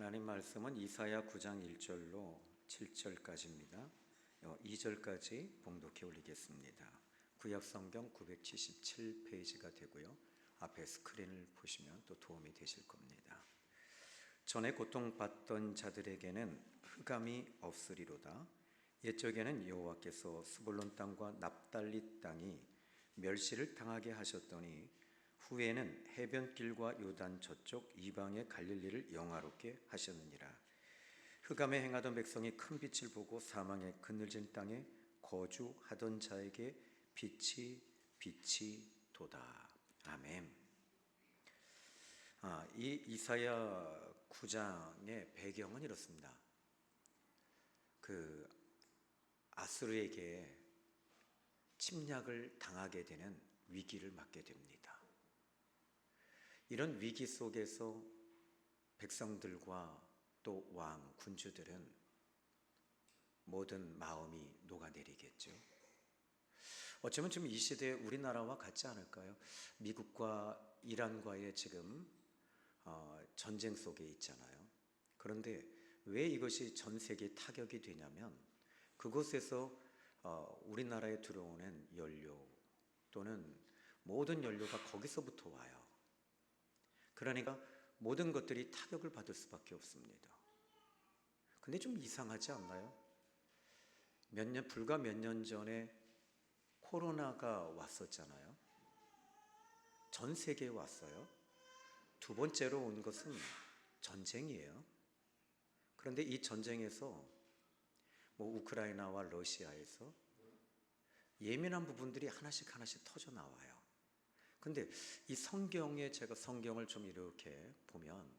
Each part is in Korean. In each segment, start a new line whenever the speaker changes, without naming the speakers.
하나님 말씀은 이사야 9장 1절로 7절까지입니다. 2절까지 봉독해 올리겠습니다. 구약성경 977페이지가 되고요. 앞에 스크린을 보시면 또 도움이 되실 겁니다. 전에 고통받던 자들에게는 흑암이 없으리로다. 옛적에는 여호와께서 스불론 땅과 납달리 땅이 멸시를 당하게 하셨더니 후에는 해변길과 요단 저쪽 이방의 갈릴리를 영화롭게 하셨느니라. 흑암에 행하던 백성이 큰 빛을 보고 사망의 그늘진 땅에 거주하던 자에게 빛이 도다. 아멘. 이 이사야 9장의 배경은 이렇습니다. 아수르에게 침략을 당하게 되는 위기를 맞게 됩니다. 이런 위기 속에서 백성들과 또 왕, 군주들은 모든 마음이 녹아내리겠죠. 어쩌면 지금 이 시대에 우리나라와 같지 않을까요? 미국과 이란과의 지금 전쟁 속에 있잖아요. 그런데 왜 이것이 전 세계에 타격이 되냐면 그곳에서 우리나라에 들어오는 연료 또는 모든 연료가 거기서부터 와요. 그러니까 모든 것들이 타격을 받을 수밖에 없습니다. 근데 좀 이상하지 않나요? 불과 몇 년 전에 코로나가 왔었잖아요. 전 세계에 왔어요. 두 번째로 온 것은 전쟁이에요. 그런데 이 전쟁에서 우크라이나와 러시아에서 예민한 부분들이 하나씩 터져 나와요. 근데 이 성경에 제가 성경을 좀 이렇게 보면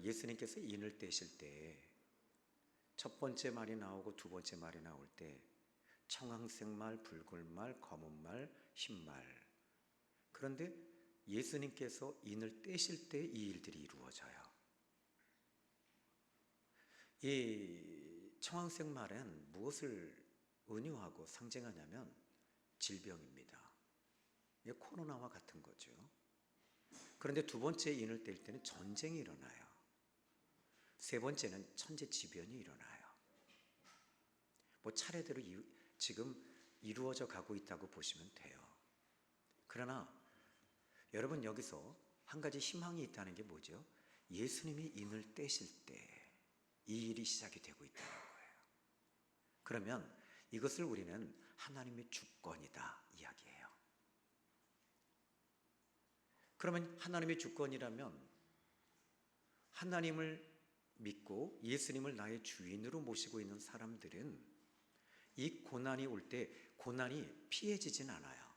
예수님께서 인을 떼실 때 첫 번째 말이 나오고 두 번째 말이 나올 때 청황색 말, 붉은 말, 검은 말, 흰 말. 그런데 예수님께서 인을 떼실 때 이 일들이 이루어져요. 이 청황색 말은 무엇을 은유하고 상징하냐면 질병입니다. 코로나와 같은 거죠. 그런데 두 번째 인을 뗄 때는 전쟁이 일어나요. 세 번째는 천재지변이 일어나요. 차례대로 지금 이루어져 가고 있다고 보시면 돼요. 그러나 여러분, 여기서 한 가지 희망이 있다는 게 뭐죠? 예수님이 인을 떼실 때 이 일이 시작이 되고 있다는 거예요. 그러면 이것을 우리는 하나님의 주권이다 이야기해요. 그러면 하나님의 주권이라면 하나님을 믿고 예수님을 나의 주인으로 모시고 있는 사람들은 이 고난이 올 때 고난이 피해지진 않아요.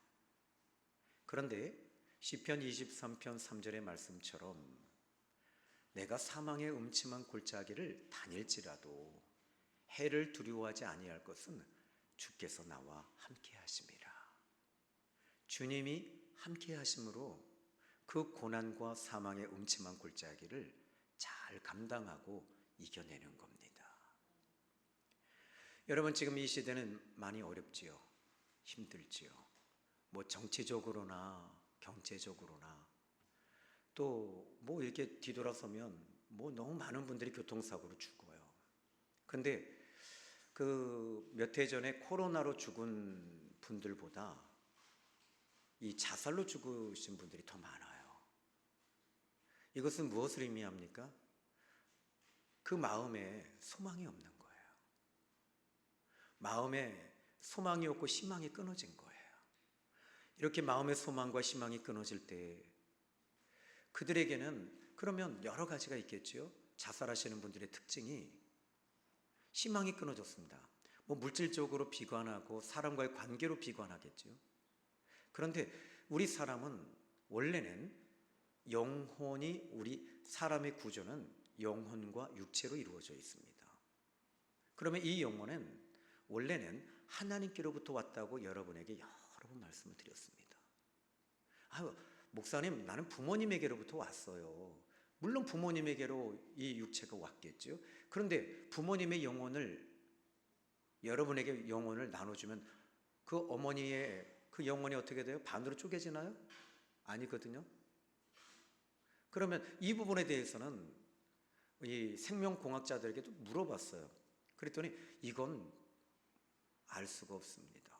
그런데 시편 23편 3절의 말씀처럼 내가 사망의 음침한 골짜기를 다닐지라도 해를 두려워하지 아니할 것은 주께서 나와 함께 하심이라. 주님이 함께 하심으로 그 고난과 사망의 음침한 골짜기를 잘 감당하고 이겨내는 겁니다. 여러분, 지금 이 시대는 많이 어렵지요. 힘들지요. 정치적으로나 경제적으로나 또 이렇게 뒤돌아서면 너무 많은 분들이 교통사고로 죽어요. 근데 몇 해 전에 코로나로 죽은 분들보다 이 자살로 죽으신 분들이 더 많아요. 이것은 무엇을 의미합니까? 그 마음에 소망이 없는 거예요. 마음에 소망이 없고 희망이 끊어진 거예요. 이렇게 마음의 소망과 희망이 끊어질 때 그들에게는 그러면 여러 가지가 있겠죠. 자살하시는 분들의 특징이 희망이 끊어졌습니다. 물질적으로 비관하고 사람과의 관계로 비관하겠죠. 그런데 우리 사람은 원래는 우리 사람의 구조는 영혼과 육체로 이루어져 있습니다. 그러면 이 영혼은 원래는 하나님께로부터 왔다고 여러분에게 여러 번 말씀을 드렸습니다. 목사님, 나는 부모님에게로부터 왔어요. 물론 부모님에게로 이 육체가 왔겠죠. 그런데 부모님의 영혼을 여러분에게 영혼을 나눠주면 그 어머니의 그 영혼이 어떻게 돼요? 반으로 쪼개지나요? 아니거든요. 그러면 이 부분에 대해서는 이 생명공학자들에게도 물어봤어요. 그랬더니 이건 알 수가 없습니다.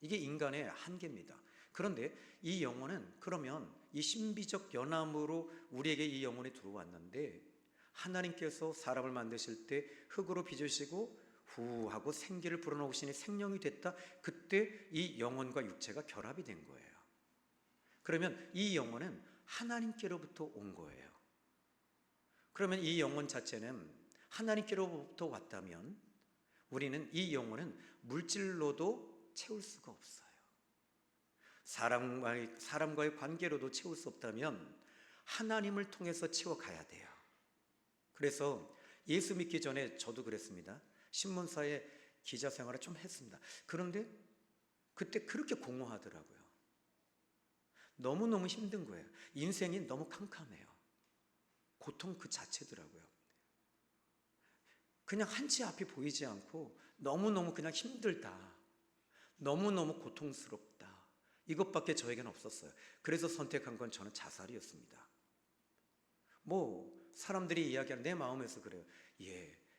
이게 인간의 한계입니다. 그런데 이 영혼은 그러면 이 신비적 연함으로 우리에게 이 영혼이 들어왔는데 하나님께서 사람을 만드실 때 흙으로 빚으시고 후 하고 생기를 불어넣으시니 생명이 됐다. 그때 이 영혼과 육체가 결합이 된 거예요. 그러면 이 영혼은 하나님께로부터 온 거예요. 그러면 이 영혼 자체는 하나님께로부터 왔다면 우리는 이 영혼은 물질로도 채울 수가 없어요. 사람과의 관계로도 채울 수 없다면 하나님을 통해서 채워가야 돼요. 그래서 예수 믿기 전에 저도 그랬습니다. 신문사에 기자 생활을 좀 했습니다. 그런데 그때 그렇게 공허하더라고요. 너무너무 힘든 거예요. 인생이 너무 캄캄해요. 고통 그 자체더라고요. 그냥 한치 앞이 보이지 않고 너무너무 그냥 힘들다. 너무너무 고통스럽다. 이것밖에 저에게는 없었어요. 그래서 선택한 건 저는 자살이었습니다. 사람들이 이야기하는 내 마음에서 그래요.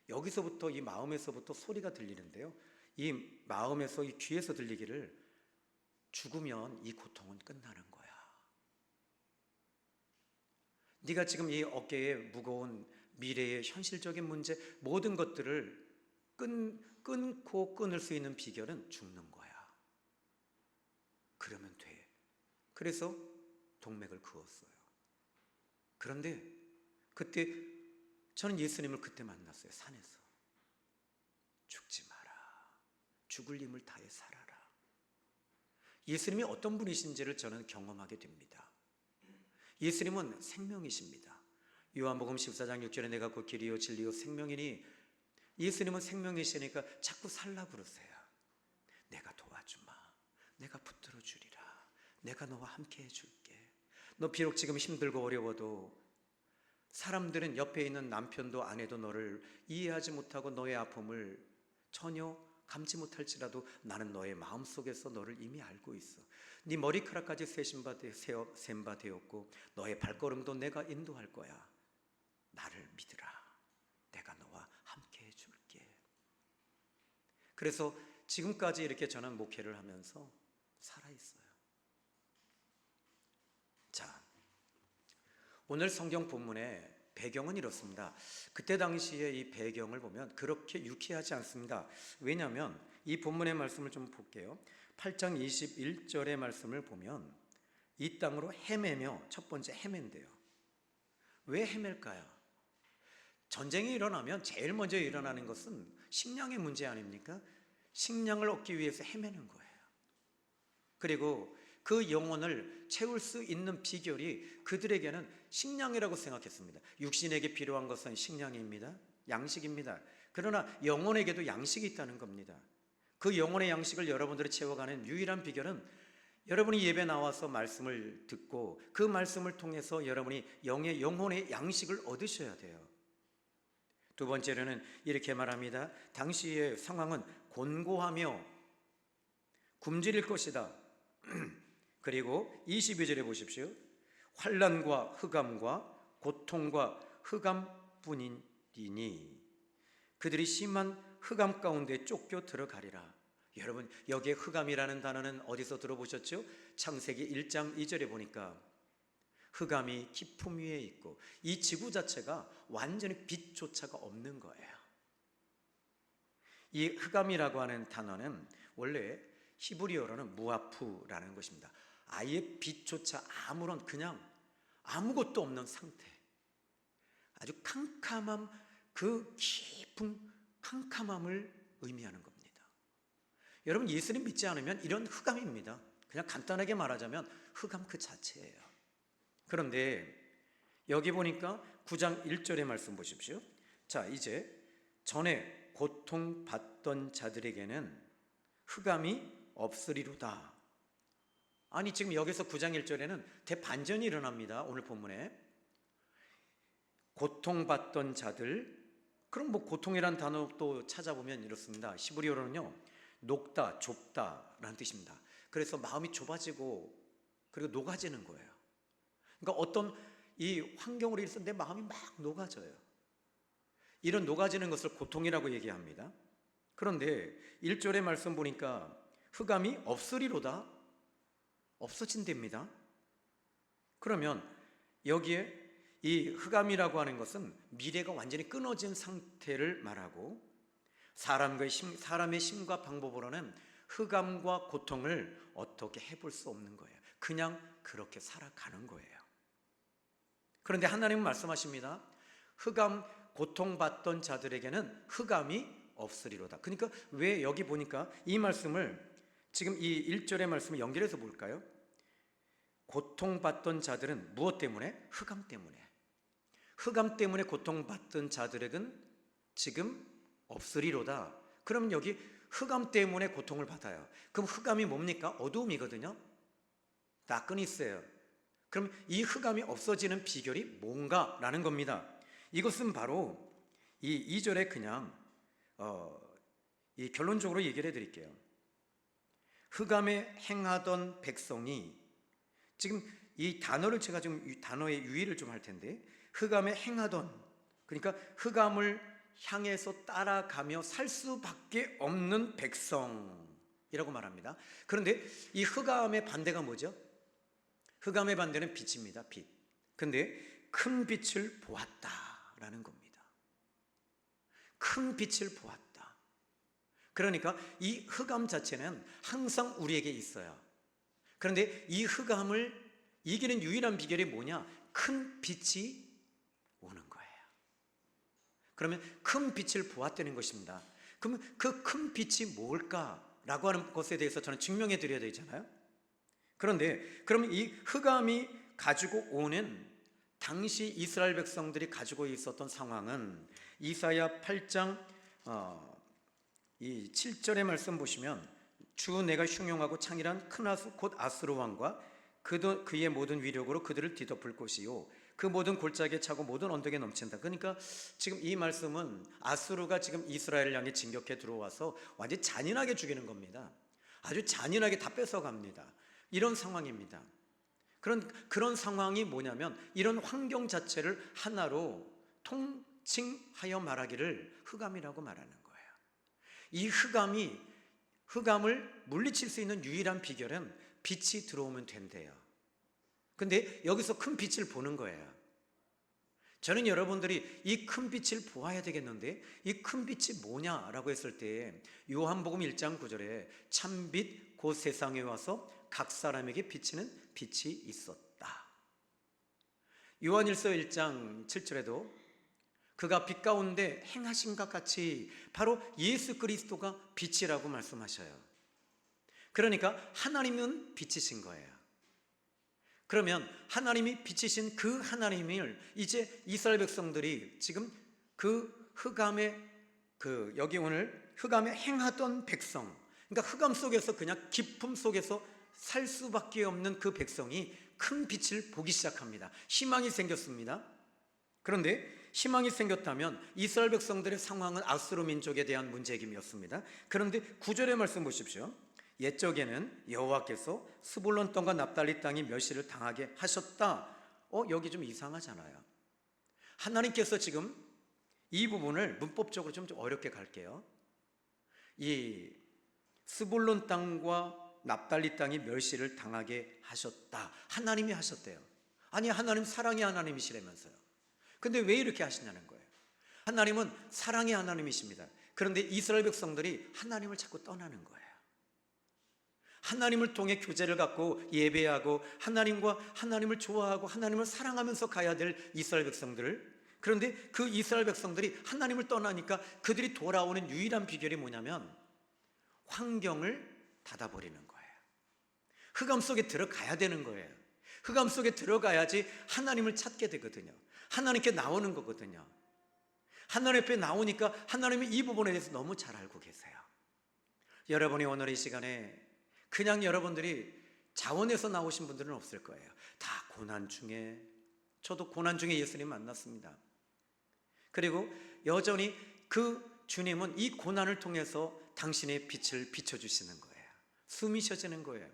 여기서부터 이 마음에서부터 소리가 들리는데요. 이 마음에서 이 귀에서 들리기를 죽으면 이 고통은 끝나는 거야. 네가 지금 이 어깨에 무거운 미래의 현실적인 문제 모든 것들을 끊고 끊을 수 있는 비결은 죽는 거야. 그러면 돼. 그래서 동맥을 그었어요. 그런데 그때 저는 예수님을 그때 만났어요. 산에서. 죽지 마라. 죽을 힘을 다해 살아라. 예수님이 어떤 분이신지를 저는 경험하게 됩니다. 예수님은 생명이십니다. 요한복음 14장 6절에 내가 곧 길이요 진리요 생명이니 예수님은 생명이시니까 자꾸 살라 그러세요. 내가 도와주마. 내가 붙들어 주리라. 내가 너와 함께 해줄게. 너 비록 지금 힘들고 어려워도 사람들은 옆에 있는 남편도 아내도 너를 이해하지 못하고 너의 아픔을 전혀 감지 못할지라도 나는 너의 마음속에서 너를 이미 알고 있어. 네 머리카락까지 세신 바 되었고 너의 발걸음도 내가 인도할 거야. 나를 믿으라. 내가 너와 함께 해줄게. 그래서 지금까지 이렇게 저는 목회를 하면서 살아있어요. 자, 오늘 성경 본문의 배경은 이렇습니다. 그때 당시에 이 배경을 보면 그렇게 유쾌하지 않습니다. 왜냐하면 이 본문의 말씀을 좀 볼게요. 8장 21절의 말씀을 보면 이 땅으로 헤매며 첫 번째 헤맨대요. 왜 헤맬까요? 전쟁이 일어나면 제일 먼저 일어나는 것은 식량의 문제 아닙니까? 식량을 얻기 위해서 헤매는 거예요. 그리고 그 영혼을 채울 수 있는 비결이 그들에게는 식량이라고 생각했습니다. 육신에게 필요한 것은 식량입니다. 양식입니다. 그러나 영혼에게도 양식이 있다는 겁니다. 그 영혼의 양식을 여러분들이 채워가는 유일한 비결은 여러분이 예배 나와서 말씀을 듣고 그 말씀을 통해서 여러분이 영혼의 양식을 얻으셔야 돼요. 두 번째로는 이렇게 말합니다. 당시의 상황은 곤고하며 굶주릴 것이다. 그리고 22절에 보십시오. 환난과 흑암과 고통과 흑암뿐이니 그들이 심한 흑암 가운데 쫓겨 들어가리라. 여러분 여기에 흑암이라는 단어는 어디서 들어보셨죠? 창세기 1장 2절에 보니까 흑암이 깊음 위에 있고 이 지구 자체가 완전히 빛조차가 없는 거예요. 이 흑암이라고 하는 단어는 원래 히브리어로는 무아프라는 것입니다. 아예 빛조차 그냥 아무것도 없는 상태. 아주 캄캄함, 그 깊은 캄캄함을 의미하는 겁니다. 여러분 예수님 믿지 않으면 이런 흑암입니다. 그냥 간단하게 말하자면 흑암 그 자체예요. 그런데 여기 보니까 9장 1절의 말씀 보십시오. 자, 이제 전에 고통받던 자들에게는 흑암이 없으리로다. 아니 지금 여기서 9장 1절에는 대반전이 일어납니다. 오늘 본문에 고통받던 자들, 그럼 고통이란 단어 또 찾아보면 이렇습니다. 히브리어로는요 녹다, 좁다라는 뜻입니다. 그래서 마음이 좁아지고 그리고 녹아지는 거예요. 그러니까 어떤 이 환경으로 인해서 내 마음이 막 녹아져요. 이런 녹아지는 것을 고통이라고 얘기합니다. 그런데 1절의 말씀 보니까 흑암이 없으리로다, 없어진답니다. 그러면 여기에 이 흑암이라고 하는 것은 미래가 완전히 끊어진 상태를 말하고, 사람의 심과 방법으로는 흑암과 고통을 어떻게 해볼 수 없는 거예요. 그냥 그렇게 살아가는 거예요. 그런데 하나님은 말씀하십니다. 흑암, 고통받던 자들에게는 흑암이 없으리로다. 그러니까 왜 여기 보니까 이 말씀을 지금 이 1절의 말씀을 연결해서 볼까요? 고통받던 자들은 무엇 때문에? 흑암 때문에. 흑암 때문에 고통받던 자들에게는 지금 없으리로다. 그럼 여기 흑암 때문에 고통을 받아요. 그럼 흑암이 뭡니까? 어두움이거든요. 나끈이 있어요. 그럼 이 흑암이 없어지는 비결이 뭔가라는 겁니다. 이것은 바로 이 2절에 그냥 이 결론적으로 얘기를 해드릴게요. 흑암에 행하던 백성이, 지금 이 단어를 제가 지금 이 단어의 유의를 좀 할 텐데, 흑암에 행하던, 그러니까 흑암을 향해서 따라가며 살 수밖에 없는 백성이라고 말합니다. 그런데 이 흑암의 반대가 뭐죠? 흑암의 반대는 빛입니다. 빛. 근데 큰 빛을 보았다라는 겁니다. 큰 빛을 보았다. 그러니까 이 흑암 자체는 항상 우리에게 있어요. 그런데 이 흑암을 이기는 유일한 비결이 뭐냐? 큰 빛이 오는 거예요. 그러면 큰 빛을 보았다는 것입니다. 그러면 그 큰 빛이 뭘까라고 하는 것에 대해서 저는 증명해 드려야 되잖아요. 그런데 그럼 이 흑암이 가지고 오는, 당시 이스라엘 백성들이 가지고 있었던 상황은 이사야 8장 이 7절의 말씀 보시면, 주 내가 흉용하고 창이란 큰 아수 곧 아수르 왕과 그의 모든 위력으로 그들을 뒤덮을 것이요 그 모든 골짜기에 차고 모든 언덕에 넘친다. 그러니까 지금 이 말씀은 아수르가 지금 이스라엘을 향해 진격해 들어와서 완전히 잔인하게 죽이는 겁니다. 아주 잔인하게 다 뺏어갑니다. 이런 상황입니다. 그런 상황이 뭐냐면, 이런 환경 자체를 하나로 통칭하여 말하기를 흑암이라고 말하는 거예요. 이 흑암을 물리칠 수 있는 유일한 비결은 빛이 들어오면 된대요. 근데 여기서 큰 빛을 보는 거예요. 저는 여러분들이 이 큰 빛을 보아야 되겠는데, 이 큰 빛이 뭐냐라고 했을 때 요한복음 1장 9절에 참빛 곧 세상에 와서 각 사람에게 비치는 빛이 있었다. 요한일서 1장 7절에도 그가 빛 가운데 행하신 것 같이 바로 예수 그리스도가 빛이라고 말씀하셔요. 그러니까 하나님은 빛이신 거예요. 그러면 하나님이 빛이신 그 하나님을 이제 이스라엘 백성들이 지금 그 흑암에, 여기 오늘 흑암에 행하던 백성, 그러니까 흑암 속에서 그냥 깊음 속에서 살 수밖에 없는 그 백성이 큰 빛을 보기 시작합니다. 희망이 생겼습니다. 그런데 희망이 생겼다면 이스라엘 백성들의 상황은 아수르 민족에 대한 문제임이었습니다. 그런데 9절의 말씀 보십시오. 옛적에는 여호와께서 스불론 땅과 납달리 땅이 멸시를 당하게 하셨다. 여기 좀 이상하잖아요. 하나님께서 지금 이 부분을 문법적으로 좀 어렵게 갈게요. 이 스불론 땅과 납달리 땅이 멸시를 당하게 하셨다. 하나님이 하셨대요. 아니, 하나님 사랑의 하나님이시라면서요. 근데 왜 이렇게 하시냐는 거예요. 하나님은 사랑의 하나님이십니다. 그런데 이스라엘 백성들이 하나님을 자꾸 떠나는 거예요. 하나님을 통해 교제를 갖고 예배하고 하나님을 좋아하고 하나님을 사랑하면서 가야 될 이스라엘 백성들, 그런데 그 이스라엘 백성들이 하나님을 떠나니까 그들이 돌아오는 유일한 비결이 뭐냐면 환경을 닫아버리는 거예요. 흑암 속에 들어가야 되는 거예요. 흑암 속에 들어가야지 하나님을 찾게 되거든요. 하나님께 나오는 거거든요. 하나님 앞에 나오니까 하나님이 이 부분에 대해서 너무 잘 알고 계세요. 여러분이 오늘 이 시간에 그냥 여러분들이 자원에서 나오신 분들은 없을 거예요. 다 고난 중에, 저도 고난 중에 예수님 만났습니다. 그리고 여전히 그 주님은 이 고난을 통해서 당신의 빛을 비춰주시는 거예요. 숨이 쉬어지는 거예요.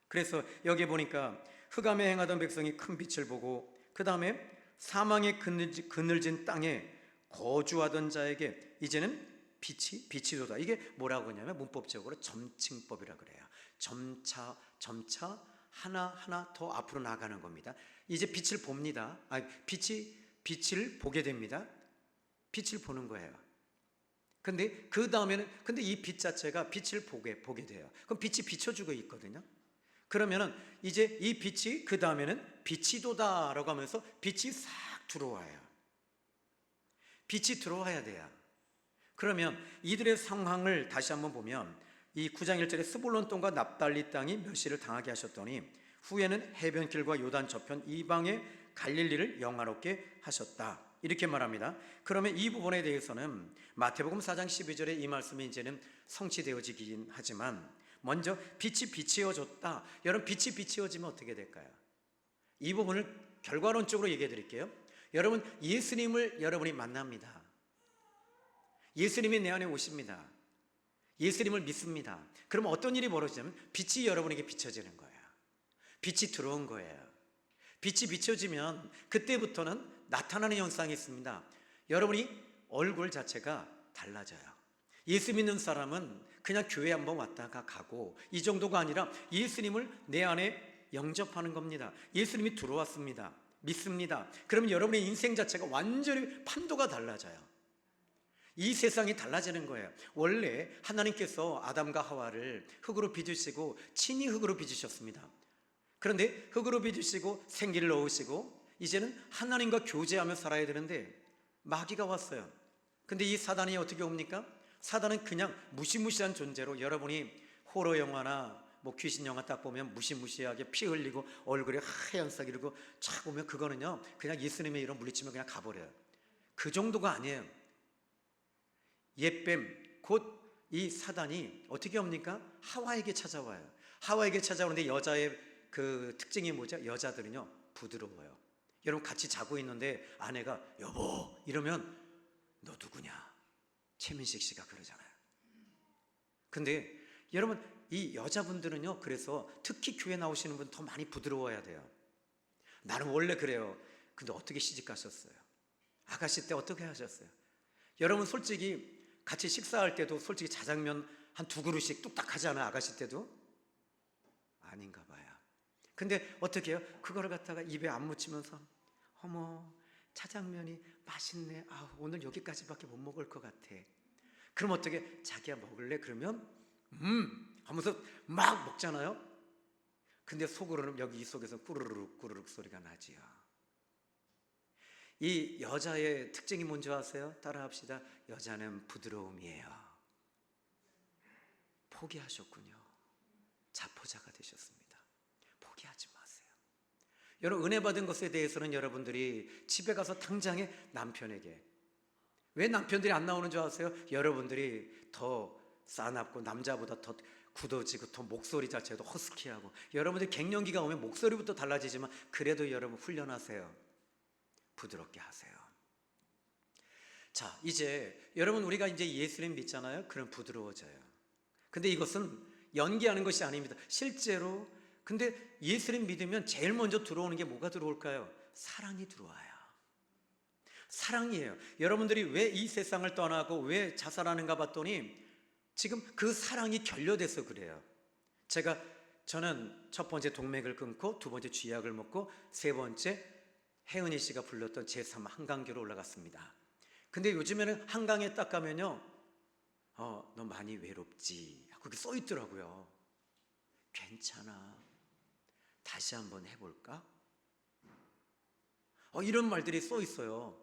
그래서 여기 보니까 흑암에 행하던 백성이 큰 빛을 보고 그 다음에 사망의 그늘진 땅에 거주하던 자에게 이제는 빛이 도다. 이게 뭐라고 하냐면 문법적으로 점칭법이라고 그래요. 점차 하나하나 더 앞으로 나가는 겁니다. 이제 빛을 봅니다. 빛을 보게 됩니다. 빛을 보는 거예요. 근데 그 다음에는 이 빛 자체가 빛을 보게 돼요. 그럼 빛이 비춰주고 있거든요. 그러면은 이제 이 빛이 그 다음에는 빛이 도다라고 하면서 빛이 싹 들어와요. 빛이 들어와야 돼요. 그러면 이들의 상황을 다시 한번 보면 이 9장 1절에 스불론 땅과 납달리 땅이 멸시를 당하게 하셨더니 후에는 해변길과 요단 저편 이방의 갈릴리를 영화롭게 하셨다. 이렇게 말합니다. 그러면 이 부분에 대해서는 마태복음 4장 12절에 이 말씀이 이제는 성취되어지긴 하지만 먼저 빛이 비치어졌다. 여러분, 빛이 비치어지면 어떻게 될까요? 이 부분을 결과론적으로 얘기해 드릴게요. 여러분, 예수님을 여러분이 만납니다. 예수님이 내 안에 오십니다. 예수님을 믿습니다. 그럼 어떤 일이 벌어지냐면 빛이 여러분에게 비춰지는 거예요. 빛이 들어온 거예요. 빛이 비춰지면 그때부터는 나타나는 현상이 있습니다. 여러분이 얼굴 자체가 달라져요. 예수 믿는 사람은 그냥 교회 한번 왔다가 가고 이 정도가 아니라 예수님을 내 안에 영접하는 겁니다. 예수님이 들어왔습니다. 믿습니다. 그러면 여러분의 인생 자체가 완전히 판도가 달라져요. 이 세상이 달라지는 거예요. 원래 하나님께서 아담과 하와를 흙으로 빚으시고 친히 흙으로 빚으셨습니다. 그런데 흙으로 빚으시고 생기를 넣으시고 이제는 하나님과 교제하며 살아야 되는데 마귀가 왔어요. 근데 이 사단이 어떻게 옵니까? 사단은 그냥 무시무시한 존재로, 여러분이 호러 영화나 귀신 영화 딱 보면 무시무시하게 피 흘리고 얼굴에 하얀색 이러고 쫙 보면 그거는요 그냥 예수님의 이름 물리치면 그냥 가버려요. 그 정도가 아니에요. 옛뱀 곧 이 사단이 어떻게 옵니까? 하와에게 찾아와요. 하와에게 찾아오는데 여자의 그 특징이 뭐죠? 여자들은요 부드러워요. 여러분 같이 자고 있는데 아내가 여보 이러면 너 누구냐? 최민식 씨가 그러잖아요. 근데 여러분 이 여자분들은요 그래서 특히 교회 나오시는 분 더 많이 부드러워야 돼요. 나는 원래 그래요. 근데 어떻게 시집 가셨어요? 아가씨 때 어떻게 하셨어요? 여러분 솔직히 같이 식사할 때도 솔직히 자장면 한 2그릇씩 뚝딱 하잖아요. 아가씨 때도 아닌가 봐요. 근데 어떻게 해요? 그거를 갖다가 입에 안 묻히면서 어머 자장면이 맛있네. 오늘 여기까지밖에 못 먹을 것 같아. 그럼 어떻게 자기야 먹을래? 그러면 하면서 막 먹잖아요. 근데 속으로는 여기 이 속에서 꾸르륵 소리가 나지요. 이 여자의 특징이 뭔지 아세요? 따라합시다. 여자는 부드러움이에요. 포기하셨군요. 자포자가 되셨습니다. 포기하지 마세요. 여러분 은혜 받은 것에 대해서는 여러분들이 집에 가서 당장에 남편에게, 왜 남편들이 안 나오는 줄 아세요? 여러분들이 더 싸납고 남자보다 더 굳어지고 더 목소리 자체도 허스키하고, 여러분들 갱년기가 오면 목소리부터 달라지지만 그래도 여러분 훈련하세요. 부드럽게 하세요. 자, 이제 여러분 우리가 이제 예수님 믿잖아요. 그럼 부드러워져요. 근데 이것은 연기하는 것이 아닙니다. 실제로 근데 예수님 믿으면 제일 먼저 들어오는 게 뭐가 들어올까요? 사랑이 들어와요. 사랑이에요. 여러분들이 왜 이 세상을 떠나고 왜 자살하는가 봤더니 지금 그 사랑이 결여돼서 그래요. 저는 첫 번째 동맥을 끊고 두 번째 쥐약을 먹고 세 번째 혜은이 씨가 불렀던 제3 한강교로 올라갔습니다. 근데 요즘에는 한강에 딱 가면요 너 많이 외롭지 그렇게 써 있더라고요. 괜찮아, 다시 한번 해볼까? 이런 말들이 써 있어요.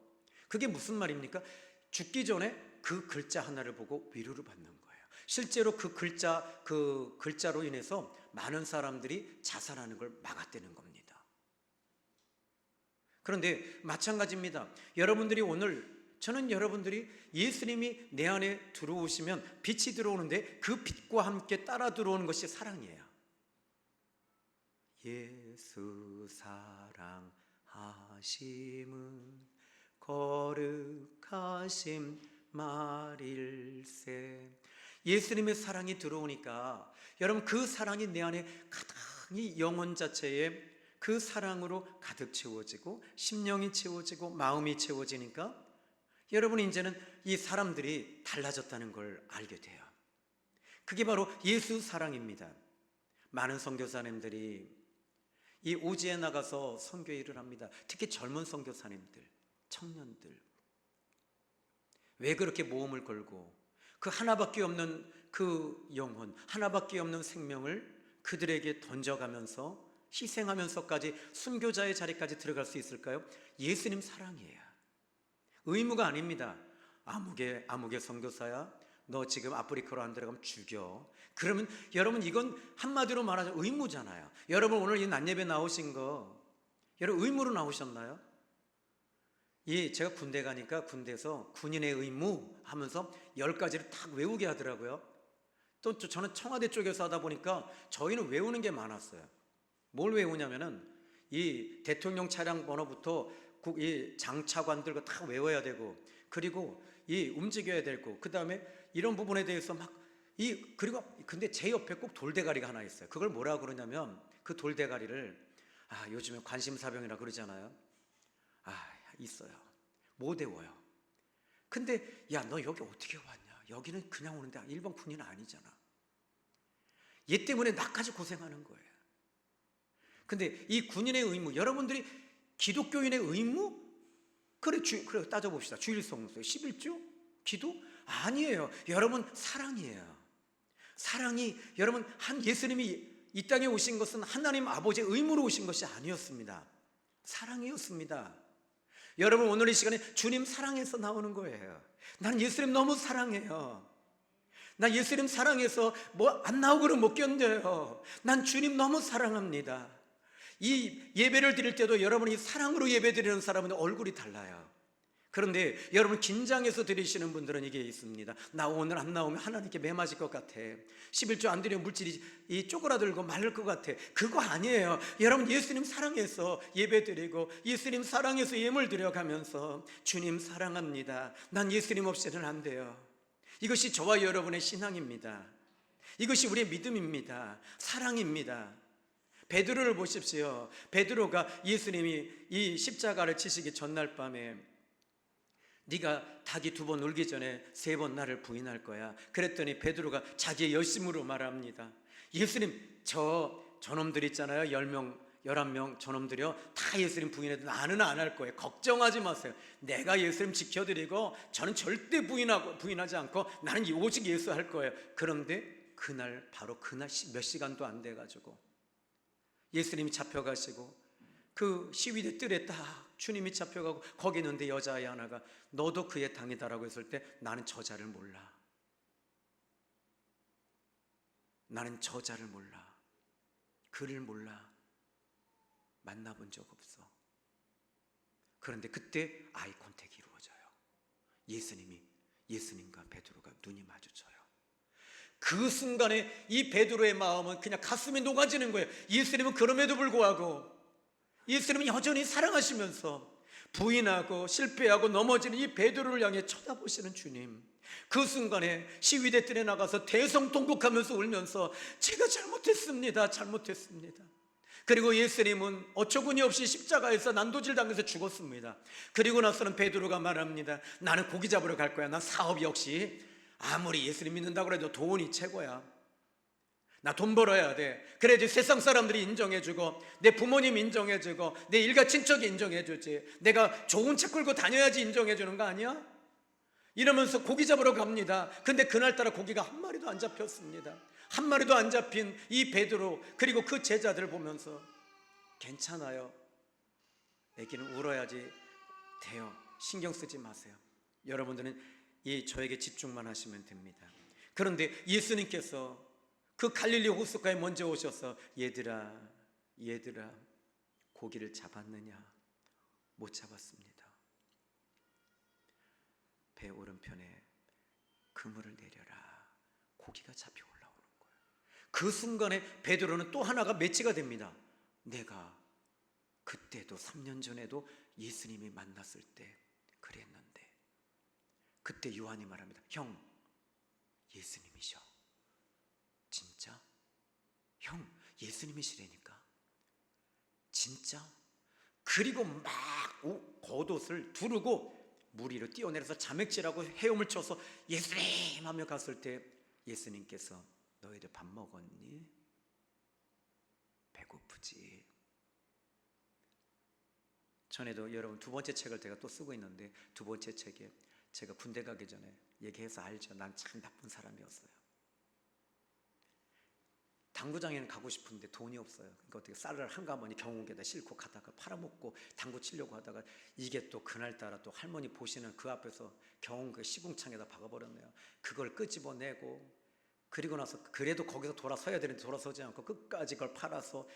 그게 무슨 말입니까? 죽기 전에 그 글자 하나를 보고 위로를 받는 거예요. 실제로 그 글자로 인해서 많은 사람들이 자살하는 걸 막았다는 겁니다. 그런데 마찬가지입니다. 저는 여러분들이 예수님이 내 안에 들어오시면 빛이 들어오는데 그 빛과 함께 따라 들어오는 것이 사랑이에요. 예수 사랑하심은 거룩하심 말일세. 예수님의 사랑이 들어오니까 여러분 그 사랑이 내 안에 가득히 영혼 자체에 그 사랑으로 가득 채워지고 심령이 채워지고 마음이 채워지니까 여러분 이제는 이 사람들이 달라졌다는 걸 알게 돼요. 그게 바로 예수 사랑입니다. 많은 선교사님들이 이 오지에 나가서 선교 일을 합니다. 특히 젊은 선교사님들, 청년들. 왜 그렇게 모험을 걸고 그 하나밖에 없는 그 영혼, 하나밖에 없는 생명을 그들에게 던져가면서 희생하면서까지 순교자의 자리까지 들어갈 수 있을까요? 예수님 사랑이에요. 의무가 아닙니다. 아무개 선교사야, 너 지금 아프리카로 안 들어가면 죽여. 그러면 여러분 이건 한마디로 말하자면 의무잖아요. 여러분 오늘 이 낮예배 나오신 거 여러분 의무로 나오셨나요? 제가 군대 가니까 군대에서 군인의 의무 하면서 10가지를 딱 외우게 하더라고요. 또 저는 청와대 쪽에서 하다 보니까 저희는 외우는 게 많았어요. 뭘 외우냐면은 이 대통령 차량 번호부터 이 장차관들과 다 외워야 되고, 그리고 이 움직여야 되고, 그 다음에 이런 부분에 대해서 그리고 근데 제 옆에 꼭 돌대가리가 하나 있어요. 그걸 뭐라 그러냐면 그 돌대가리를 요즘에 관심사병이라 그러잖아요. 있어요. 못 외워요. 근데 야, 너 여기 어떻게 왔냐? 여기는 그냥 오는데 일반 군인 아니잖아. 얘 때문에 나까지 고생하는 거예요. 근데 이 군인의 의무, 여러분들이 기독교인의 의무? 그래 따져봅시다. 주일 성수 11조? 기도? 아니에요. 여러분 사랑이에요. 사랑이 여러분 예수님이 이 땅에 오신 것은 하나님 아버지의 의무로 오신 것이 아니었습니다. 사랑이었습니다. 여러분 오늘 이 시간에 주님 사랑해서 나오는 거예요. 나는 예수님 너무 사랑해요. 나 예수님 사랑해서 안 나오고는 못 견뎌요. 난 주님 너무 사랑합니다. 이 예배를 드릴 때도 여러분이 사랑으로 예배 드리는 사람은 얼굴이 달라요. 그런데 여러분 긴장해서 드리시는 분들은 이게 있습니다. 나 오늘 안 나오면 하나님께 매 맞을 것 같아. 11조 안 드리면 물질이 쪼그라들고 마를 것 같아. 그거 아니에요. 여러분 예수님 사랑해서 예배 드리고 예수님 사랑해서 예물 드려가면서 주님 사랑합니다. 난 예수님 없이는 안 돼요. 이것이 저와 여러분의 신앙입니다. 이것이 우리의 믿음입니다. 사랑입니다. 베드로를 보십시오. 베드로가 예수님이 이 십자가를 치시기 전날 밤에 네가 닭이 2번 울기 전에 3번 나를 부인할 거야. 그랬더니 베드로가 자기의 열심으로 말합니다. 예수님, 저놈들 있잖아요. 10명, 11명 저놈들이요. 다 예수님 부인해도 나는 안 할 거예요. 걱정하지 마세요. 내가 예수님 지켜드리고 저는 절대 부인하지 않고 나는 오직 예수 할 거예요. 그런데 바로 그날 몇 시간도 안 돼가지고 예수님이 잡혀가시고 그 시위대 뜰에 딱 주님이 잡혀가고 거기 있는데 여자아이 하나가 너도 그의 당이다라고 했을 때 나는 저자를 몰라. 나는 저자를 몰라. 그를 몰라. 만나본 적 없어. 그런데 그때 아이 컨택이 이루어져요. 예수님과 베드로가 눈이 마주쳐요. 그 순간에 이 베드로의 마음은 그냥 가슴이 녹아지는 거예요. 예수님은 그럼에도 불구하고 예수님은 여전히 사랑하시면서 부인하고 실패하고 넘어지는 이 베드로를 향해 쳐다보시는 주님. 그 순간에 시위대 뜰에 나가서 대성통곡하면서 울면서 제가 잘못했습니다. 그리고 예수님은 어처구니 없이 십자가에서 난도질 당해서 죽었습니다. 그리고 나서는 베드로가 말합니다. 나는 고기 잡으러 갈 거야. 난 사업 역시 아무리 예수님 믿는다고 해도 돈이 최고야. 나 돈 벌어야 돼. 그래야지 세상 사람들이 인정해주고 내 부모님 인정해주고 내 일가 친척이 인정해주지. 내가 좋은 차 끌고 다녀야지 인정해주는 거 아니야? 이러면서 고기 잡으러 갑니다. 근데 그날따라 고기가 한 마리도 안 잡혔습니다. 한 마리도 안 잡힌 이 베드로 그리고 그 제자들 보면서 괜찮아요. 애기는 울어야지 돼요. 신경 쓰지 마세요. 여러분들은 저에게 집중만 하시면 됩니다. 그런데 예수님께서 그 갈릴리 호숫가에 먼저 오셔서 얘들아 고기를 잡았느냐? 못 잡았습니다. 배 오른편에 그물을 내려라. 고기가 잡혀 올라오는 거예요. 그 순간에 베드로는 또 하나가 매치가 됩니다. 내가 그때도 3년 전에도 예수님이 만났을 때 그랬는데. 그때 요한이 말합니다. 형, 예수님이셔. 진짜? 형, 예수님이시라니까. 진짜? 그리고 막 겉옷을 두르고 물 위로 뛰어내려서 자맥질하고 헤엄을 쳐서 예수님 하며 갔을 때 예수님께서 너희들 밥 먹었니? 배고프지? 전에도 여러분 두 번째 책을 제가 또 쓰고 있는데 두 번째 책에 제가 군대 가기 전에 얘기해서 알죠. 난 참 나쁜 사람이었어요. 당구장에는 가고 싶은데 돈이 없어요. 그러니까 어떻게 쌀을 한 가마니 경운에다 싣고 가다가 팔아먹고 당구 치려고 하다가 이게 또 그날따라 또 할머니 보시는 그 앞에서 경운 그 시궁창에다 박아버렸네요. 그걸 끄집어내고 그리고 나서 그래도 거기서 돌아서야 되는데 돌아서지 않고 끝까지 그걸 팔아서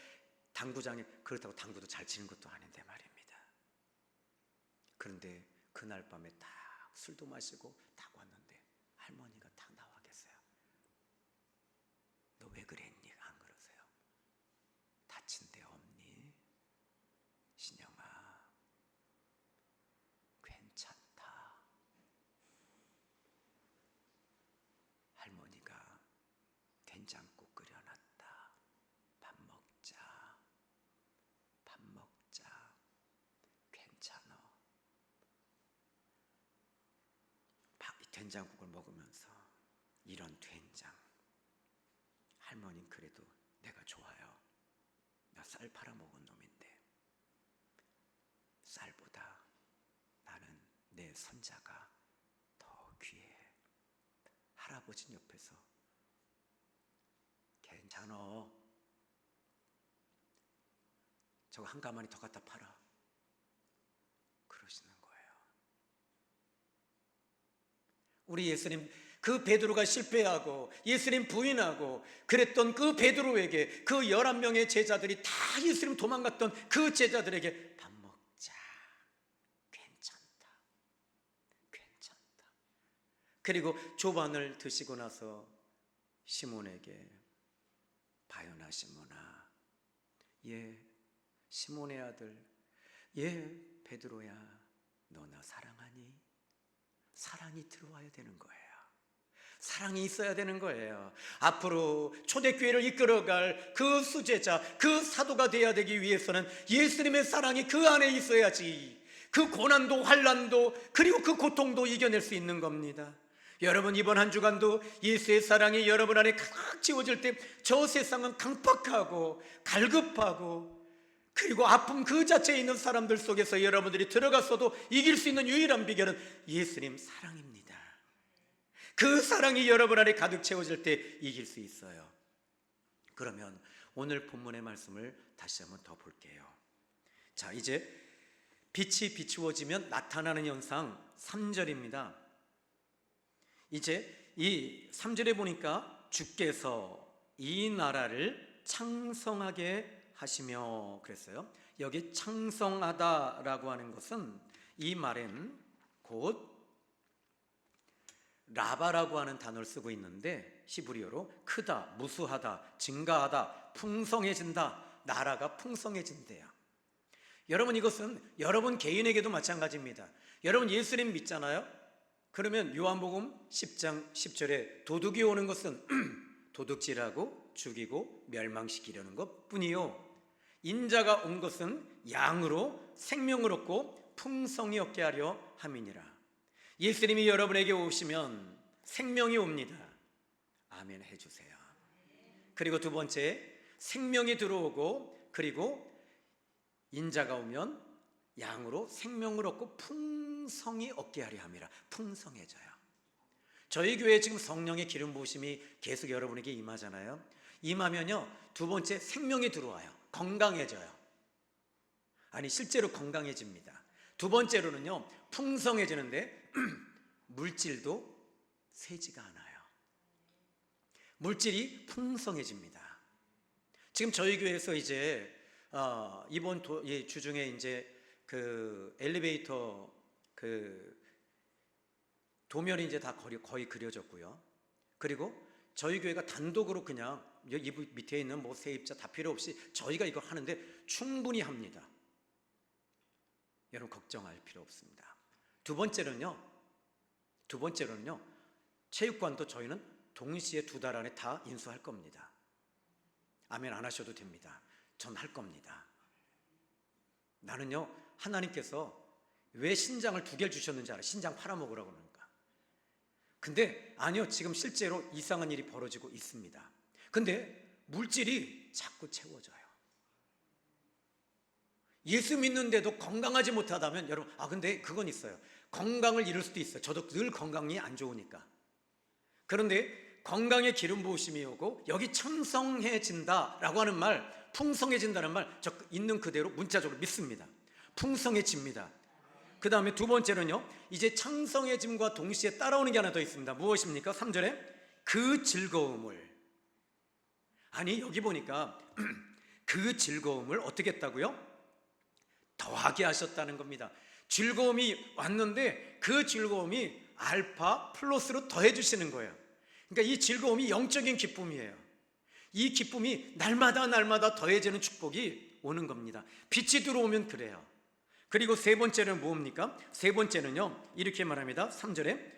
당구장에, 그렇다고 당구도 잘 치는 것도 아닌데 말입니다. 그런데 그날 밤에 딱 술도 마시고 딱 왔는데 할머니가 딱 나와 계세요. 너 왜 그랬니? 안 그러세요? 다친 데 없니? 신영아 괜찮다. 할머니가 된장국 끓여놨다. 밥 먹자. 밥 먹자. 괜찮아. 된장국을 먹으면서 이런 된장, 할머니는 그래도 내가 좋아요. 나 쌀 팔아먹은 놈인데 쌀보다 나는 내 손자가 더 귀해. 할아버지는 옆에서 괜찮어. 저거 한 가마니 더 갖다 팔아. 그러시는 거예요. 우리 예수님, 그 베드로가 실패하고 예수님 부인하고 그랬던 그 베드로에게 그 11명의 제자들이 다 예수님 도망갔던 그 제자들에게 밥 먹자. 괜찮다. 괜찮다. 그리고 조반을 드시고 나서 시몬에게 바요나 시몬아, 시몬의 아들, 베드로야, 너 나 사랑하니? 사랑이 들어와야 되는 거예요. 사랑이 있어야 되는 거예요. 앞으로 초대교회를 이끌어갈 그 수제자, 그 사도가 되어야 되기 위해서는 예수님의 사랑이 그 안에 있어야지 그 고난도 환난도 그리고 그 고통도 이겨낼 수 있는 겁니다. 여러분, 이번 한 주간도 예수의 사랑이 여러분 안에 가득 채워질 때 저 세상은 강팍하고 갈급하고 그리고 아픔 그 자체에 있는 사람들 속에서 여러분들이 들어갔어도 이길 수 있는 유일한 비결은 예수님 사랑입니다. 그 사랑이 여러분 안에 가득 채워질 때 이길 수 있어요. 그러면 오늘 본문의 말씀을 다시 한번 더 볼게요. 자, 이제 빛이 비추어지면 나타나는 현상 3절입니다. 이제 이 3절에 보니까 주께서 이 나라를 창성하게 하시며 그랬어요. 여기 창성하다라고 하는 것은 이 말엔 곧 라바라고 하는 단어를 쓰고 있는데 히브리어로 크다, 무수하다, 증가하다, 풍성해진다, 나라가 풍성해진대요. 여러분, 이것은 여러분 개인에게도 마찬가지입니다. 여러분 예수님 믿잖아요? 그러면 요한복음 10장 10절에 도둑이 오는 것은 도둑질하고 죽이고 멸망시키려는 것 뿐이요 인자가 온 것은 양으로 생명을 얻고 풍성히 얻게 하려 함이니라. 예수님이 여러분에게 오시면 생명이 옵니다. 아멘 해주세요. 그리고 두 번째, 생명이 들어오고 그리고 인자가 오면 양으로 생명을 얻고 풍성히 얻게 하려 함이라. 풍성해져요. 저희 교회에 지금 성령의 기름 부으심이 계속 여러분에게 임하잖아요. 임하면요, 두 번째 생명이 들어와요. 건강해져요. 아니, 실제로 건강해집니다. 두 번째로는요, 풍성해지는데 물질도 새지가 않아요. 물질이 풍성해집니다. 지금 저희 교회에서 이제 이번 주중에 이제 그 엘리베이터 그 도면이 이제 다 거의 그려졌고요. 그리고 저희 교회가 단독으로 그냥 이 밑에 있는 뭐 세입자 다 필요 없이 저희가 이거 하는데 충분히 합니다. 여러분 걱정할 필요 없습니다. 두 번째로는요, 체육관도 저희는 동시에 2달 안에 다 인수할 겁니다. 아멘 안 하셔도 됩니다. 전 할 겁니다. 나는요, 하나님께서 왜 신장을 2개를 주셨는지 알아? 신장 팔아먹으라고 그러니까. 근데 아니요, 지금 실제로 이상한 일이 벌어지고 있습니다. 근데 물질이 자꾸 채워져요. 예수 믿는데도 건강하지 못하다면 여러분, 근데 그건 있어요. 건강을 잃을 수도 있어요. 저도 늘 건강이 안 좋으니까. 그런데 건강에 기름 부으심이 오고 여기 청성해진다라고 하는 말, 풍성해진다는 말, 저 있는 그대로 문자적으로 믿습니다. 풍성해집니다. 그 다음에 두 번째는요, 이제 창성해짐과 동시에 따라오는 게 하나 더 있습니다. 무엇입니까? 3절에 그 즐거움을, 아니 여기 보니까 그 즐거움을 어떻게 했다고요? 더하게 하셨다는 겁니다. 즐거움이 왔는데 그 즐거움이 알파 플러스로 더해 주시는 거예요. 그러니까 이 즐거움이 영적인 기쁨이에요. 이 기쁨이 날마다 더해지는 축복이 오는 겁니다. 빛이 들어오면 그래요. 그리고 세 번째는 뭡니까? 세 번째는요, 이렇게 말합니다. 3절에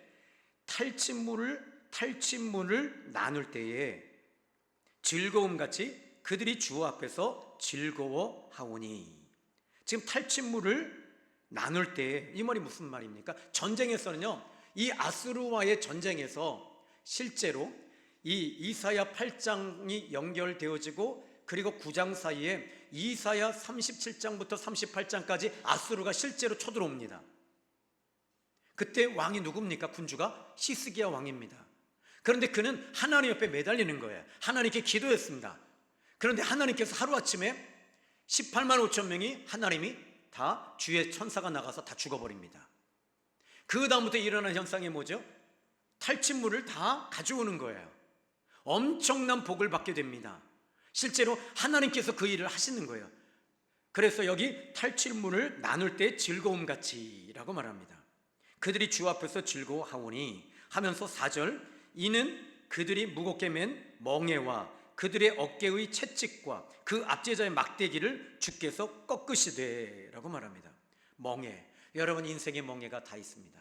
탈취물을 나눌 때에 즐거움같이 그들이 주 앞에서 즐거워하오니. 지금 탈취물을 나눌 때 이 말이 무슨 말입니까? 전쟁에서는요, 이 아수르와의 전쟁에서 실제로 이 이사야 8장이 연결되어지고 그리고 9장 사이에 이사야 37장부터 38장까지 아수르가 실제로 쳐들어옵니다. 그때 왕이 누굽니까? 군주가 히스기야 왕입니다. 그런데 그는 하나님 옆에 매달리는 거예요. 하나님께 기도했습니다. 그런데 하나님께서 하루아침에 18만 5천 명이 하나님이 다 주의 천사가 나가서 다 죽어버립니다. 그 다음부터 일어난 현상이 뭐죠? 탈취물을 다 가져오는 거예요. 엄청난 복을 받게 됩니다. 실제로 하나님께서 그 일을 하시는 거예요. 그래서 여기 탈취물을 나눌 때 즐거움같이라고 말합니다. 그들이 주 앞에서 즐거워하오니 하면서 4절, 이는 그들이 무겁게 맨 멍에와 그들의 어깨의 채찍과 그 압제자의 막대기를 주께서 꺾으시되 라고 말합니다. 멍에, 여러분 인생의 멍에가 다 있습니다.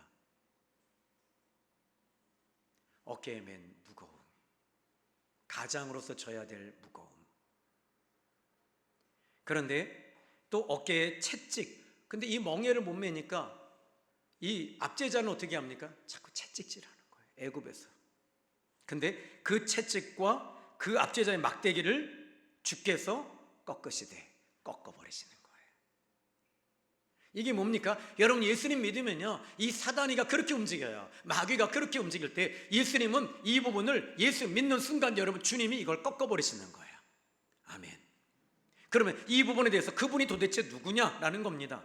어깨에 맨 무거움, 가장으로서 져야 될 무거움. 그런데 또 어깨에 채찍, 근데 이 멍에를 못 매니까 이 압제자는 어떻게 합니까? 자꾸 채찍질하는 거예요, 애굽에서. 근데 그 채찍과 그 압제자의 막대기를 주께서 꺾으시되, 꺾어버리시는 거예요. 이게 뭡니까? 여러분 예수님 믿으면요, 이 사단이가 그렇게 움직여요. 마귀가 그렇게 움직일 때 예수님은 이 부분을 예수 믿는 순간 여러분 주님이 이걸 꺾어버리시는 거예요. 아멘. 그러면 이 부분에 대해서 그분이 도대체 누구냐라는 겁니다.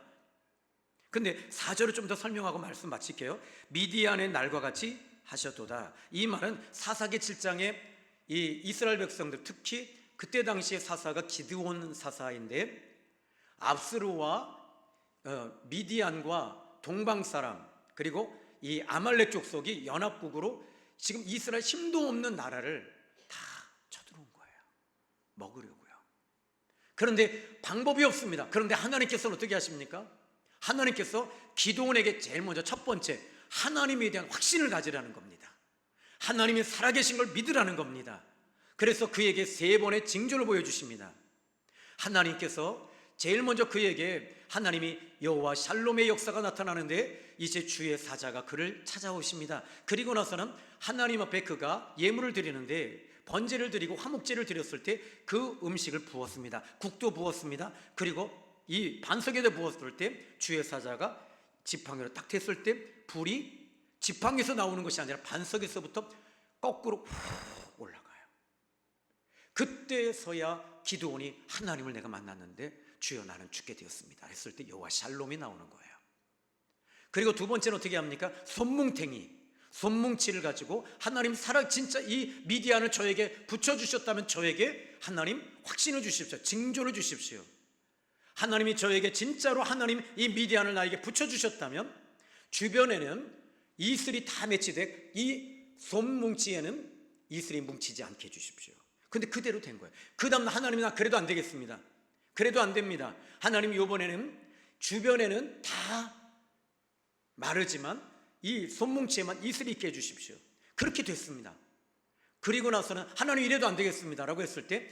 근데 4절을 좀 더 설명하고 말씀 마칠게요. 미디안의 날과 같이 하셨도다. 이 말은 사사기 7장에 이 이스라엘 백성들, 특히 그때 당시의 사사가 기드온 사사인데 압스루와 미디안과 동방 사람 그리고 이 아말렉 족속이 연합국으로 지금 이스라엘 힘도 없는 나라를 다 쳐들어온 거예요. 먹으려고요. 그런데 방법이 없습니다. 그런데 하나님께서는 어떻게 하십니까? 하나님께서 기드온에게 제일 먼저 첫 번째 하나님에 대한 확신을 가지라는 겁니다. 하나님이 살아계신 걸 믿으라는 겁니다. 그래서 그에게 3번의 징조를 보여주십니다. 하나님께서 제일 먼저 그에게 하나님이 여호와 샬롬의 역사가 나타나는데 이제 주의 사자가 그를 찾아오십니다. 그리고 나서는 하나님 앞에 그가 예물을 드리는데 번제를 드리고 화목제를 드렸을 때 그 음식을 부었습니다. 국도 부었습니다. 그리고 이 반석에다 부었을 때 주의 사자가 지팡이로 딱 댔을 때 불이 지팡이에서 나오는 것이 아니라 반석에서부터 거꾸로 훅 올라가요. 그때서야 기드온이 하나님을 내가 만났는데 주여 나는 죽게 되었습니다 했을 때 여호와 샬롬이 나오는 거예요. 그리고 두 번째는 어떻게 합니까? 손뭉치를 가지고 하나님 진짜 이 미디안을 저에게 붙여주셨다면 저에게 하나님 확신을 주십시오. 징조를 주십시오. 하나님이 저에게 진짜로 하나님 이 미디안을 나에게 붙여주셨다면 주변에는 이슬이 다 매치돼 이 손뭉치에는 이슬이 뭉치지 않게 해주십시오. 근데 그대로 된 거예요. 그 다음 하나님이 나 그래도 안 되겠습니다. 그래도 안 됩니다. 하나님이 이번에는 주변에는 다 마르지만 이 손뭉치에만 이슬이 있게 해주십시오. 그렇게 됐습니다. 그리고 나서는 하나님 이래도 안 되겠습니다 라고 했을 때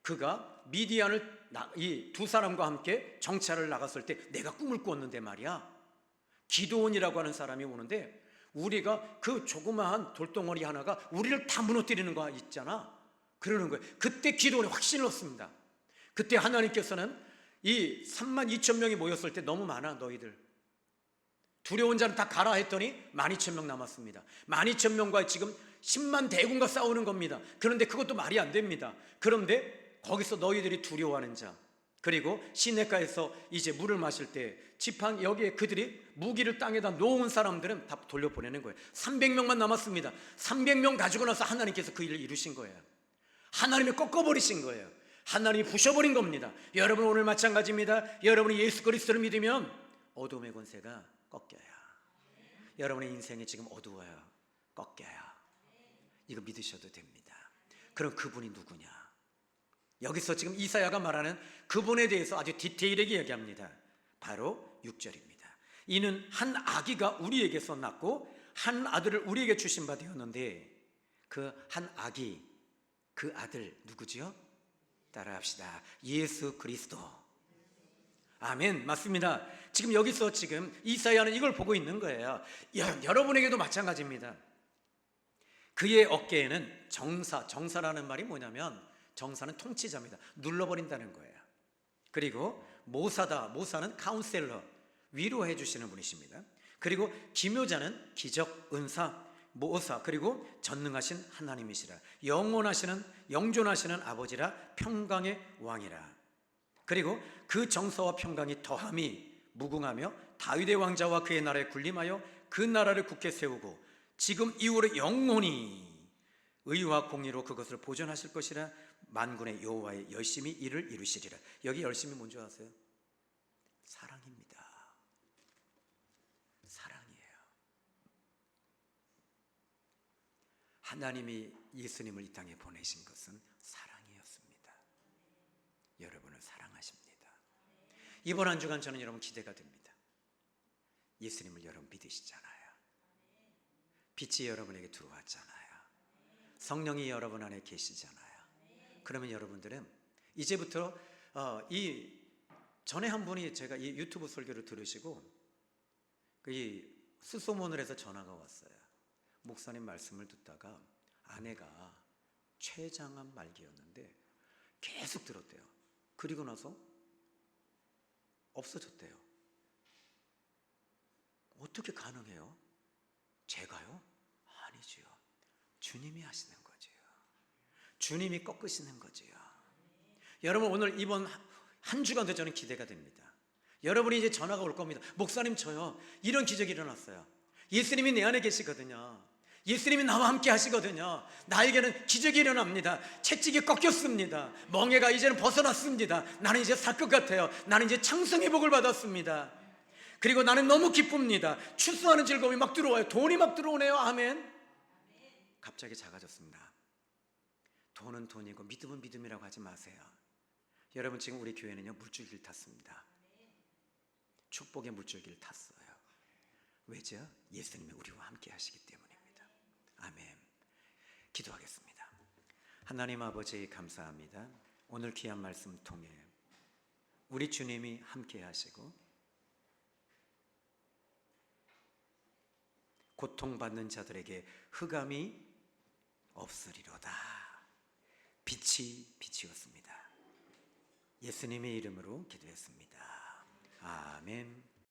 그가 미디안을 이 두 사람과 함께 정찰을 나갔을 때 내가 꿈을 꾸었는데 말이야. 기드온이라고 하는 사람이 오는데 우리가 그 조그마한 돌덩어리 하나가 우리를 다 무너뜨리는 거 있잖아. 그러는 거예요. 그때 기드온이 확신을 얻습니다. 그때 하나님께서는 이 32,000명이 모였을 때 너무 많아 너희들. 두려운 자는 다 가라 했더니 12,000명 남았습니다. 12,000명과 지금 10만 대군과 싸우는 겁니다. 그런데 그것도 말이 안 됩니다. 그런데 거기서 너희들이 두려워하는 자, 그리고 시냇가에서 이제 물을 마실 때 지팡이 여기에 그들이 무기를 땅에다 놓은 사람들은 다 돌려보내는 거예요. 300명만 남았습니다. 300명 가지고 나서 하나님께서 그 일을 이루신 거예요. 하나님이 꺾어버리신 거예요. 하나님이 부셔버린 겁니다. 여러분 오늘 마찬가지입니다. 여러분이 예수 그리스도를 믿으면 어둠의 권세가 꺾여요. 여러분의 인생이 지금 어두워요. 꺾여요. 이거 믿으셔도 됩니다. 그럼 그분이 누구냐? 여기서 지금 이사야가 말하는 그분에 대해서 아주 디테일하게 얘기합니다. 바로 6절입니다. 이는 한 아기가 우리에게서 낳고 한 아들을 우리에게 주신 바 되었는데 그 한 아기, 그 아들 누구지요? 따라합시다. 예수 그리스도. 아멘. 맞습니다. 지금 여기서 지금 이사야는 이걸 보고 있는 거예요. 여러분에게도 마찬가지입니다. 그의 어깨에는 정사라는 말이 뭐냐면 정사는 통치자입니다. 눌러버린다는 거예요. 그리고 모사는 카운셀러, 위로해 주시는 분이십니다. 그리고 기묘자는 기적, 은사, 모사, 그리고 전능하신 하나님이시라. 영존하시는 아버지라, 평강의 왕이라. 그리고 그 정사와 평강이 더함이 무궁하며 다윗의 왕자와 그의 나라에 군림하여 그 나라를 굳게 세우고 지금 이후로 영원히 의와 공의로 그것을 보존하실 것이라. 만군의 여호와의 열심히 일을 이루시리라. 여기 열심히 뭔지 아세요? 사랑입니다. 사랑이에요. 하나님이 예수님을 이 땅에 보내신 것은 사랑이었습니다. 여러분을 사랑하십니다. 이번 한 주간 저는 여러분 기대가 됩니다. 예수님을 여러분 믿으시잖아요. 빛이 여러분에게 들어왔잖아요. 성령이 여러분 안에 계시잖아요. 그러면 여러분들은 이제부터 이 전에 한 분이 제가 이 유튜브 설교를 들으시고 이 수소문을 해서 전화가 왔어요. 목사님 말씀을 듣다가 아내가 췌장암 말기였는데 계속 들었대요. 그리고 나서 없어졌대요. 어떻게 가능해요? 제가요? 아니지요. 주님이 하시는 거지요. 주님이 꺾으시는 거지요. 여러분 오늘 이번 한 주간도 저는 기대가 됩니다. 여러분이 이제 전화가 올 겁니다. 목사님 저요 이런 기적이 일어났어요. 예수님이 내 안에 계시거든요. 예수님이 나와 함께 하시거든요. 나에게는 기적이 일어납니다. 채찍이 꺾였습니다. 멍에가 이제는 벗어났습니다. 나는 이제 살 것 같아요. 나는 이제 창성의 복을 받았습니다. 그리고 나는 너무 기쁩니다. 추수하는 즐거움이 막 들어와요. 돈이 막 들어오네요. 아멘. 갑자기 작아졌습니다. 돈은 돈이고 믿음은 믿음이라고 하지 마세요. 여러분 지금 우리 교회는요 물줄기를 탔습니다. 축복의 물줄기를 탔어요. 왜죠? 예수님이 우리와 함께 하시기 때문입니다. 아멘. 기도하겠습니다. 하나님 아버지 감사합니다. 오늘 귀한 말씀 통해 우리 주님이 함께 하시고 고통받는 자들에게 흑암이 없으리로다. 빛이 빛이었습니다. 예수님의 이름으로 기도했습니다. 아멘.